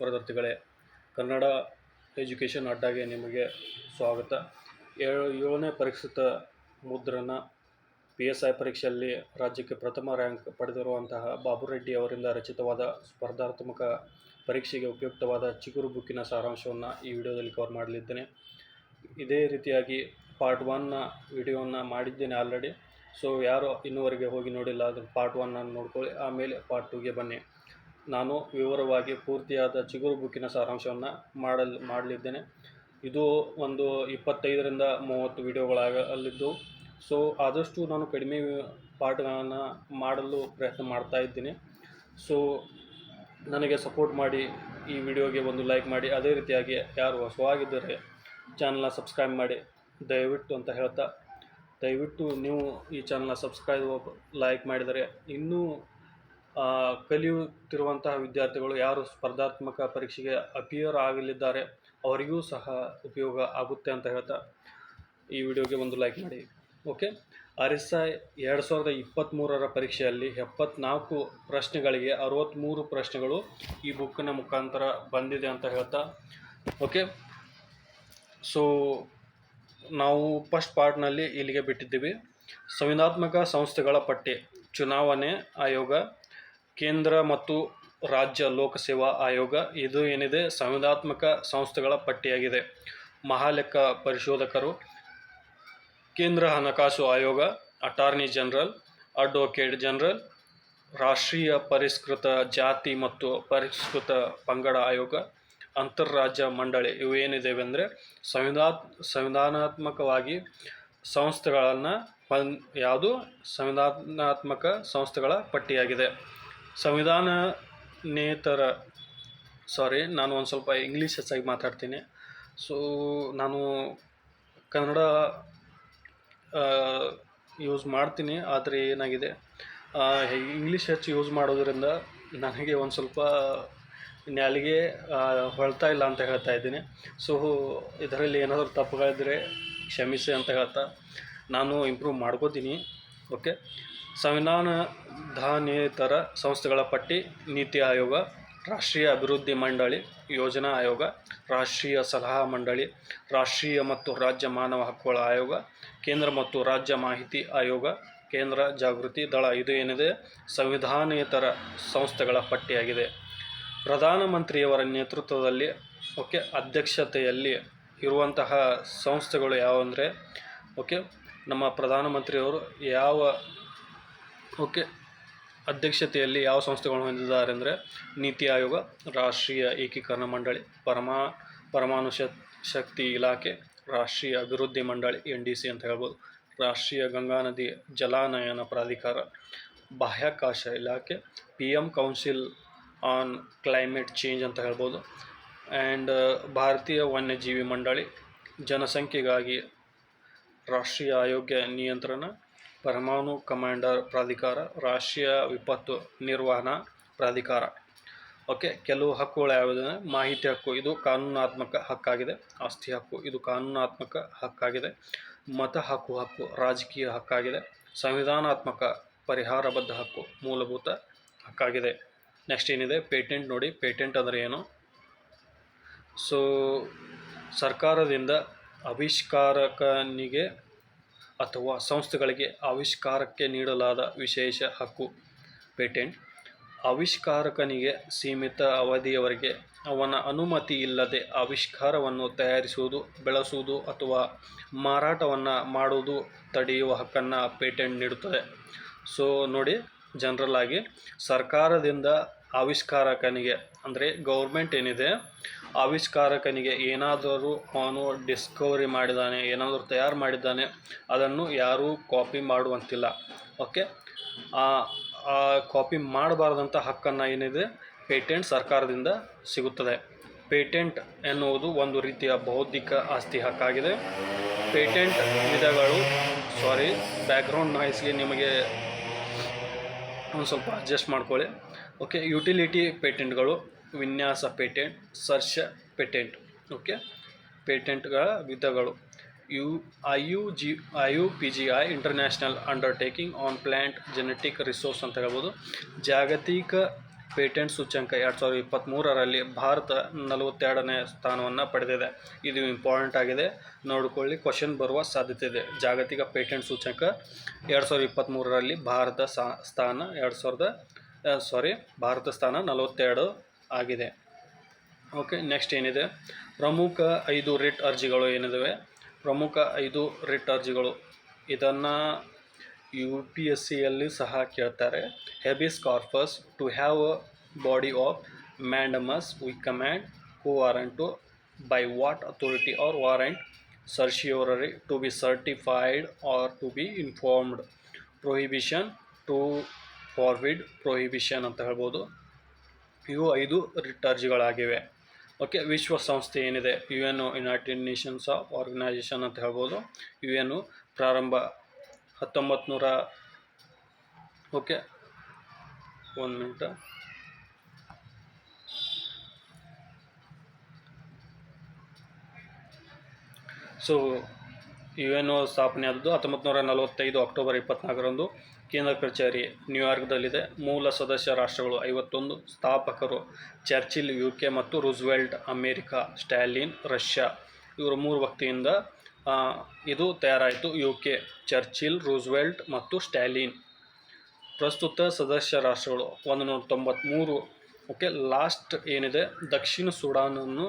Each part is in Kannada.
ವಿದ್ಯಾರ್ಥಿಗಳೇ, ಕನ್ನಡ ಎಜುಕೇಷನ್ ಅಡ್ಡಾಗೆ ನಿಮಗೆ ಸ್ವಾಗತ. ಏಳನೇ ಪರೀಕ್ಷಿತ ಮುದ್ರಣ PSI ಪರೀಕ್ಷೆಯಲ್ಲಿ ರಾಜ್ಯಕ್ಕೆ ಪ್ರಥಮ ರ್ಯಾಂಕ್ ಪಡೆದಿರುವಂತಹ ಬಾಬುರೆಡ್ಡಿ ಅವರಿಂದ ರಚಿತವಾದ ಸ್ಪರ್ಧಾತ್ಮಕ ಪರೀಕ್ಷೆಗೆ ಉಪಯುಕ್ತವಾದ ಚಿಗುರು ಬುಕ್ಕಿನ ಸಾರಾಂಶವನ್ನು ಈ ವಿಡಿಯೋದಲ್ಲಿ ಕವರ್ ಮಾಡಲಿದ್ದೇನೆ. ಇದೇ ರೀತಿಯಾಗಿ ಪಾರ್ಟ್ 1ನ ವಿಡಿಯೋವನ್ನು ಮಾಡಿದ್ದೇನೆ ಆಲ್ರೆಡಿ. ಸೊ ಯಾರು ಇನ್ನೂವರೆಗೆ ಹೋಗಿ ನೋಡಿಲ್ಲ ಅದನ್ನು ಪಾರ್ಟ್ 1 ನೋಡ್ಕೊಳ್ಳಿ, ಆಮೇಲೆ ಪಾರ್ಟ್ 2ಗೆ ಬನ್ನಿ. ನಾನು ವಿವರವಾಗಿ ಪೂರ್ತಿಯಾದ ಚಿಗುರು ಬುಕ್ಕಿನ ಸಾರಾಂಶವನ್ನು ಮಾಡಲಿದ್ದೇನೆ. ಇದು ಒಂದು 25ರಿಂದ 30 ವಿಡಿಯೋಗಳಾಗಲಿದ್ದು, ಸೊ ಆದಷ್ಟು ನಾನು ಕಡಿಮೆ ಪಾಠಗಳನ್ನು ಮಾಡಲು ಪ್ರಯತ್ನ ಮಾಡ್ತಾ ಇದ್ದೀನಿ. ಸೊ ನನಗೆ ಸಪೋರ್ಟ್ ಮಾಡಿ, ಈ ವಿಡಿಯೋಗೆ ಒಂದು ಲೈಕ್ ಮಾಡಿ. ಅದೇ ರೀತಿಯಾಗಿ ಯಾರು ಹೊಸವಾಗಿದ್ದರೆ ಚಾನಲ್ನ ಸಬ್ಸ್ಕ್ರೈಬ್ ಮಾಡಿ ದಯವಿಟ್ಟು ಅಂತ ಹೇಳ್ತಾ, ದಯವಿಟ್ಟು ನೀವು ಈ ಚಾನಲ್ನ ಸಬ್ಸ್ಕ್ರೈಬ್ ಲೈಕ್ ಮಾಡಿದರೆ ಇನ್ನೂ ಕಲಿಯುತ್ತಿರುವಂತಹ ವಿದ್ಯಾರ್ಥಿಗಳು ಯಾರು ಸ್ಪರ್ಧಾತ್ಮಕ ಪರೀಕ್ಷೆಗೆ ಅಪಿಯರ್ ಆಗಲಿದ್ದಾರೆ ಅವರಿಗೂ ಸಹ ಉಪಯೋಗ ಆಗುತ್ತೆ ಅಂತ ಹೇಳ್ತಾ ಈ ವಿಡಿಯೋಗೆ ಒಂದು ಲೈಕ್ ಮಾಡಿ. ಓಕೆ, RSI 2023ರ ಪರೀಕ್ಷೆಯಲ್ಲಿ 74 ಪ್ರಶ್ನೆಗಳಿಗೆ 63 ಪ್ರಶ್ನೆಗಳು ಈ ಬುಕ್ಕಿನ ಮುಖಾಂತರ ಬಂದಿದೆ ಅಂತ ಹೇಳ್ತಾ, ಓಕೆ. ಸೊ ನಾವು ಫಸ್ಟ್ ಪಾರ್ಟ್ನಲ್ಲಿ ಇಲ್ಲಿಗೆ ಬಿಟ್ಟಿದ್ದೀವಿ. ಸಂವಿಧಾತ್ಮಕ ಸಂಸ್ಥೆಗಳ ಪಟ್ಟಿ: ಚುನಾವಣೆ ಆಯೋಗ, ಕೇಂದ್ರ ಮತ್ತು ರಾಜ್ಯ ಲೋಕಸೇವಾ ಆಯೋಗ. ಇದು ಏನಿದೆ ಸಂವಿಧಾತ್ಮಕ ಸಂಸ್ಥೆಗಳ ಪಟ್ಟಿಯಾಗಿದೆ. ಮಹಾಲೆಕ್ಕ ಪರಿಶೋಧಕರು, ಕೇಂದ್ರ ಹಣಕಾಸು ಆಯೋಗ, ಅಟಾರ್ನಿ ಜನರಲ್, ಅಡ್ವೊಕೇಟ್ ಜನರಲ್, ರಾಷ್ಟ್ರೀಯ ಪರಿಷ್ಕೃತ ಜಾತಿ ಮತ್ತು ಪರಿಷ್ಕೃತ ಪಂಗಡ ಆಯೋಗ, ಅಂತರ್ರಾಜ್ಯ ಮಂಡಳಿ. ಇವು ಏನಿದೆ ಅಂದರೆ ಸಂವಿಧಾನಾತ್ಮಕವಾಗಿ ಸಂಸ್ಥೆಗಳನ್ನು ಯಾವುದು ಸಂವಿಧಾನಾತ್ಮಕ ಸಂಸ್ಥೆಗಳ ಪಟ್ಟಿಯಾಗಿದೆ. ನಾನು ಒಂದು ಸ್ವಲ್ಪ ಇಂಗ್ಲೀಷ್ ಹೆಚ್ಚಾಗಿ ಮಾತಾಡ್ತೀನಿ. ಸೊ ನಾನು ಕನ್ನಡ ಯೂಸ್ ಮಾಡ್ತೀನಿ, ಆದರೆ ಏನಾಗಿದೆ ಇಂಗ್ಲೀಷ್ ಹೆಚ್ಚು ಯೂಸ್ ಮಾಡೋದ್ರಿಂದ ನನಗೆ ಒಂದು ಸ್ವಲ್ಪ ನಾಲಿಗೆ ಹೊಳ್ತಾ ಇಲ್ಲ ಅಂತ ಹೇಳ್ತಾ ಇದ್ದೀನಿ. ಸೊ ಇದರಲ್ಲಿ ಏನಾದರೂ ತಪ್ಪುಗಳಿದ್ದರೆ ಕ್ಷಮಿಸಿ ಅಂತ ಹೇಳ್ತಾ ನಾನು ಇಂಪ್ರೂವ್ ಮಾಡ್ಕೋತೀನಿ. ಓಕೆ, ಸಂವಿಧಾನೇತರ ಸಂಸ್ಥೆಗಳ ಪಟ್ಟಿ: ನೀತಿ ಆಯೋಗ, ರಾಷ್ಟ್ರೀಯ ಅಭಿವೃದ್ಧಿ ಮಂಡಳಿ, ಯೋಜನಾ ಆಯೋಗ, ರಾಷ್ಟ್ರೀಯ ಸಲಹಾ ಮಂಡಳಿ, ರಾಷ್ಟ್ರೀಯ ಮತ್ತು ರಾಜ್ಯ ಮಾನವ ಹಕ್ಕುಗಳ ಆಯೋಗ, ಕೇಂದ್ರ ಮತ್ತು ರಾಜ್ಯ ಮಾಹಿತಿ ಆಯೋಗ, ಕೇಂದ್ರ ಜಾಗೃತಿ ದಳ. ಇದು ಏನಿದೆ ಸಂವಿಧಾನೇತರ ಸಂಸ್ಥೆಗಳ ಪಟ್ಟಿಯಾಗಿದೆ. ಪ್ರಧಾನಮಂತ್ರಿಯವರ ನೇತೃತ್ವದಲ್ಲಿ ಅಧ್ಯಕ್ಷತೆಯಲ್ಲಿ ಇರುವಂತಹ ಸಂಸ್ಥೆಗಳು ಯಾವುವಂದರೆ ನಮ್ಮ ಪ್ರಧಾನಮಂತ್ರಿಯವರು ಅಧ್ಯಕ್ಷತೆಯಲ್ಲಿ ಯಾವ ಸಂಸ್ಥೆಗಳನ್ನು ಹೊಂದಿದ್ದಾರೆ ಅಂದರೆ ನೀತಿ ಆಯೋಗ, ರಾಷ್ಟ್ರೀಯ ಏಕೀಕರಣ ಮಂಡಳಿ, ಪರಮಾಣು ಶಕ್ತಿ ಇಲಾಖೆ, ರಾಷ್ಟ್ರೀಯ ಅಭಿವೃದ್ಧಿ ಮಂಡಳಿ NDC ಅಂತ ಹೇಳ್ಬೋದು, ರಾಷ್ಟ್ರೀಯ ಗಂಗಾ ನದಿ ಜಲಾನಯನ ಪ್ರಾಧಿಕಾರ, ಬಾಹ್ಯಾಕಾಶ ಇಲಾಖೆ, PM council on climate change ಅಂತ ಹೇಳ್ಬೋದು, ಆ್ಯಂಡ್ ಭಾರತೀಯ ವನ್ಯಜೀವಿ ಮಂಡಳಿ, ಜನಸಂಖ್ಯೆಗಾಗಿ ರಾಷ್ಟ್ರೀಯ ಆರೋಗ್ಯ ನಿಯಂತ್ರಣ, ಪರಮಾಣು ಕಮಾಂಡರ್ ಪ್ರಾಧಿಕಾರ, ರಾಷ್ಟ್ರೀಯ ವಿಪತ್ತು ನಿರ್ವಹಣಾ ಪ್ರಾಧಿಕಾರ. ಕೆಲವು ಹಕ್ಕುಗಳು ಯಾವುದೇ: ಮಾಹಿತಿ ಹಕ್ಕು, ಇದು ಕಾನೂನಾತ್ಮಕ ಹಕ್ಕಾಗಿದೆ. ಆಸ್ತಿ ಹಕ್ಕು, ಇದು ಕಾನೂನಾತ್ಮಕ ಹಕ್ಕಾಗಿದೆ. ಮತ ಹಕ್ಕು ರಾಜಕೀಯ ಹಕ್ಕಾಗಿದೆ. ಸಂವಿಧಾನಾತ್ಮಕ ಪರಿಹಾರಬದ್ಧ ಹಕ್ಕು ಮೂಲಭೂತ ಹಕ್ಕಾಗಿದೆ. ನೆಕ್ಸ್ಟ್ ಏನಿದೆ ಪೇಟೆಂಟ್. ನೋಡಿ, ಪೇಟೆಂಟ್ ಅಂದರೆ ಏನು? ಸೊ ಸರ್ಕಾರದಿಂದ ಆವಿಷ್ಕಾರಕನಿಗೆ ಅಥವಾ ಸಂಸ್ಥೆಗಳಿಗೆ ಆವಿಷ್ಕಾರಕ್ಕೆ ನೀಡಲಾದ ವಿಶೇಷ ಹಕ್ಕು ಪೇಟೆಂಟ್. ಆವಿಷ್ಕಾರಕನಿಗೆ ಸೀಮಿತ ಅವಧಿಯವರೆಗೆ ಅವನ ಅನುಮತಿ ಇಲ್ಲದೆ ಆವಿಷ್ಕಾರವನ್ನು ತಯಾರಿಸುವುದು, ಬೆಳೆಸುವುದು ಅಥವಾ ಮಾರಾಟವನ್ನು ಮಾಡುವುದು ತಡೆಯುವ ಹಕ್ಕನ್ನು ಪೇಟೆಂಟ್ ನೀಡುತ್ತದೆ. ಸೊ ನೋಡಿ, ಜನರಲ್ ಆಗಿ ಸರ್ಕಾರದಿಂದ ಆವಿಷ್ಕಾರಕನಿಗೆ ಅಂದರೆ ಗೌರ್ಮೆಂಟ್ ಏನಿದೆ, ಆವಿಷ್ಕಾರಕನಿಗೆ ಏನಾದರೂ ಅವನು ಡಿಸ್ಕವರಿ ಮಾಡಿದ್ದಾನೆ, ಏನಾದರೂ ತಯಾರು ಮಾಡಿದ್ದಾನೆ, ಅದನ್ನು ಯಾರೂ ಕಾಪಿ ಮಾಡುವಂತಿಲ್ಲ. ಆ ಕಾಪಿ ಮಾಡಬಾರ್ದಂಥ ಹಕ್ಕನ್ನು ಏನಿದೆ ಪೇಟೆಂಟ್ ಸರ್ಕಾರದಿಂದ ಸಿಗುತ್ತದೆ. ಪೇಟೆಂಟ್ ಎನ್ನುವುದು ಒಂದು ರೀತಿಯ ಬೌದ್ಧಿಕ ಆಸ್ತಿ ಹಕ್ಕಾಗಿದೆ. ಪೇಟೆಂಟ್ ವಿಧಗಳು, ಬ್ಯಾಕ್ಗ್ರೌಂಡ್ ನಾಯ್ಸ್ಗೆ ನಿಮಗೆ ಒಂದು ಸ್ವಲ್ಪ ಅಡ್ಜಸ್ಟ್ ಮಾಡ್ಕೊಳ್ಳಿ. ಯುಟಿಲಿಟಿ ಪೇಟೆಂಟ್ಗಳು, ವಿನ್ಯಾಸ ಪೇಟೆಂಟ್, ಸರ್ಚ್ ಪೇಟೆಂಟ್. ಪೇಟೆಂಟ್ಗಳ ವಿಧಗಳು: IUPGI international undertaking on plant genetic resource ಅಂತ ಹೇಳ್ಬೋದು, ಜಾಗತಿಕ ಪೇಟೆಂಟ್ ಸೂಚ್ಯಂಕ 2023ರಲ್ಲಿ ಭಾರತ 42ನೇ ಸ್ಥಾನವನ್ನು ಪಡೆದಿದೆ. ಇದು ಇಂಪಾರ್ಟೆಂಟ್ ಆಗಿದೆ, ನೋಡಿಕೊಳ್ಳಿ, ಕ್ವಶನ್ ಬರುವ ಸಾಧ್ಯತೆ ಇದೆ. ಜಾಗತಿಕ ಪೇಟೆಂಟ್ ಸೂಚ್ಯಂಕ 2023ರಲ್ಲಿ ಭಾರತ ಸ್ಥಾನ 42 ಆಗಿದೆ. ಓಕೆ, ನೆಕ್ಸ್ಟ್ ಏನಿದೆ, ಪ್ರಮುಖ 5 ರಿಟ್ ಅರ್ಜಿಗಳು ಏನಿದಾವೆ. ಪ್ರಮುಖ 5 ರಿಟ್ ಅರ್ಜಿಗಳು, ಇದನ್ನು UPSCಯಲ್ಲಿ ಸಹ ಕೇಳ್ತಾರೆ. Habeas corpus to have a body of mandamus we command quo warranto to by what authority or warrant certiorari to be certified or to be informed prohibition to forbid prohibition ಅಂತ ಹೇಳ್ಬೋದು. ಇವು 5 ರಿಟ್ ಅರ್ಜಿಗಳಾಗಿವೆ. ಓಕೆ, ವಿಶ್ವಸಂಸ್ಥೆ ಏನಿದೆ, UN ಯುನೈಟೆಡ್ ನೇಷನ್ಸ್ ಆರ್ಗನೈಸೇಷನ್ ಅಂತ ಹೇಳ್ಬೋದು. UN ಪ್ರಾರಂಭ 1900 ಓಕೆ 1 ಮಿನಿಟ್. ಸೊ UN ಸ್ಥಾಪನೆ ಆದದ್ದು 1945 ಅಕ್ಟೋಬರ್ 24ರಂದು. ಕೇಂದ್ರ ಕಚೇರಿ ನ್ಯೂಯಾರ್ಕ್ದಲ್ಲಿದೆ. ಮೂಲ ಸದಸ್ಯ ರಾಷ್ಟ್ರಗಳು 51. ಸ್ಥಾಪಕರು ಚರ್ಚಿಲ್ UK ಮತ್ತು ರೂಸ್ವೆಲ್ಟ್ ಅಮೇರಿಕಾ, ಸ್ಟಾಲಿನ್ ರಷ್ಯಾ. ಇವರು 3 ವ್ಯಕ್ತಿಯಿಂದ ಇದು ತಯಾರಾಯಿತು. UK ಚರ್ಚಿಲ್, ರೂಸ್ವೆಲ್ಟ್ ಮತ್ತು ಸ್ಟಾಲಿನ್. ಪ್ರಸ್ತುತ ಸದಸ್ಯ ರಾಷ್ಟ್ರಗಳು 193. ಓಕೆ, ಲಾಸ್ಟ್ ಏನಿದೆ, ದಕ್ಷಿಣ ಸುಡಾನನ್ನು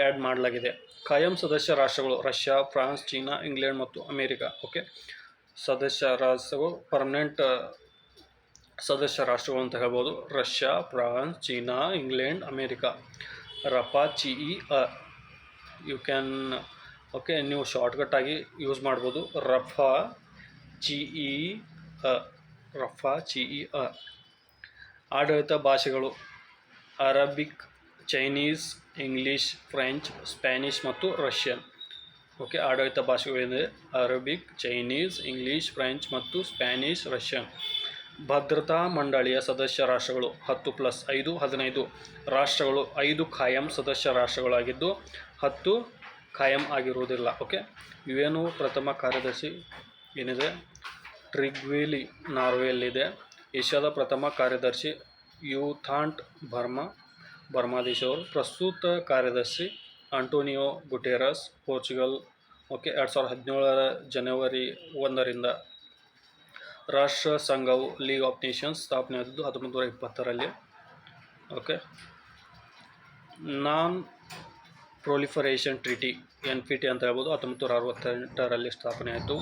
ಆ್ಯಡ್ ಮಾಡಲಾಗಿದೆ. ಕಾಯಂ ಸದಸ್ಯ ರಾಷ್ಟ್ರಗಳು ರಷ್ಯಾ, ಫ್ರಾನ್ಸ್, ಚೀನಾ, ಇಂಗ್ಲೆಂಡ್ ಮತ್ತು ಅಮೇರಿಕಾ. ಓಕೆ, ಸದಸ್ಯ ರಾಷ್ಟ್ರಗಳು ಪರ್ಮನೆಂಟ್ ಸದಸ್ಯ ರಾಷ್ಟ್ರಗಳು ಅಂತ ಹೇಳ್ಬೋದು. Russia, France, China, England, America. ರಫಾ CEA ಯು ಕ್ಯಾನ್ ಓಕೆ, ನೀವು ಶಾರ್ಟ್ಕಟ್ ಆಗಿ ಯೂಸ್ ಮಾಡ್ಬೋದು. ರಫಾ CEA. ಆಡಳಿತ ಭಾಷೆಗಳು Arabic, Chinese, English, French, Spanish ಮತ್ತು ರಷ್ಯನ್. ಓಕೆ, ಆಡಳಿತ ಭಾಷೆಗಳಿದೆ ಅರಬಿಕ್, ಚೈನೀಸ್, ಇಂಗ್ಲೀಷ್, ಫ್ರೆಂಚ್ ಮತ್ತು ಸ್ಪ್ಯಾನಿಷ್, ರಷ್ಯನ್. ಭದ್ರತಾ ಮಂಡಳಿಯ ಸದಸ್ಯ ರಾಷ್ಟ್ರಗಳು 10+5 15 ರಾಷ್ಟ್ರಗಳು. 5 ಖಾಯಂ ಸದಸ್ಯ ರಾಷ್ಟ್ರಗಳಾಗಿದ್ದು 10 ಖಾಯಂ ಆಗಿರುವುದಿಲ್ಲ. ಓಕೆ, UN ಪ್ರಥಮ ಕಾರ್ಯದರ್ಶಿ ಏನಿದೆ, ಟ್ರಿಗ್ವೇಲಿ ನಾರ್ವೆಯಲ್ಲಿದೆ. ಏಷ್ಯಾದ ಪ್ರಥಮ ಕಾರ್ಯದರ್ಶಿ ಯೂಥಾಂಟ್ ಬರ್ಮಾ ದೇಶವರು. ಪ್ರಸ್ತುತ ಕಾರ್ಯದರ್ಶಿ ಆಂಟೋನಿಯೋ ಗುಟೆರಸ್, ಪೋರ್ಚುಗಲ್. ಓಕೆ, 2017 ಜನವರಿ 1ರಿಂದ. ರಾಷ್ಟ್ರ ಸಂಘವು ಲೀಗ್ ಆಫ್ ನೇಷನ್ಸ್ ಸ್ಥಾಪನೆ ಆದದ್ದು 1920ರಲ್ಲಿ. ಓಕೆ, ನಾನ್ ಪ್ರೊಲಿಫರೇಷನ್ ಟ್ರೀಟಿ NPT ಅಂತ ಹೇಳ್ಬೋದು, 1968ರಲ್ಲಿ ಸ್ಥಾಪನೆ ಆಯಿತು.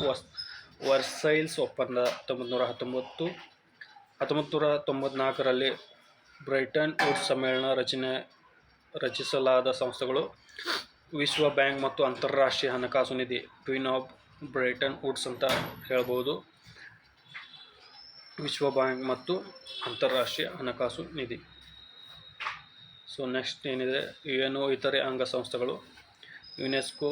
ವರ್ಸೈಲ್ಸ್ ಒಪ್ಪಂದ 1919. 1994ರಲ್ಲಿ ಬ್ರೆಟನ್ ವುಡ್ಸ್ ಸಮ್ಮೇಳನ ರಚಿಸಲಾದ ಸಂಸ್ಥೆಗಳು ವಿಶ್ವ ಬ್ಯಾಂಕ್ ಮತ್ತು ಅಂತಾರಾಷ್ಟ್ರೀಯ ಹಣಕಾಸು ನಿಧಿ. ಟ್ವಿನ್ ಆಫ್ ಬ್ರೆಟನ್ ವುಡ್ಸ್ ಅಂತ ಹೇಳ್ಬೋದು, ವಿಶ್ವ ಬ್ಯಾಂಕ್ ಮತ್ತು ಅಂತಾರಾಷ್ಟ್ರೀಯ ಹಣಕಾಸು ನಿಧಿ. ಸೊ ನೆಕ್ಸ್ಟ್ ಏನಿದೆ, UN ಇತರೆ ಅಂಗಸಂಸ್ಥೆಗಳು ಯುನೆಸ್ಕೋ,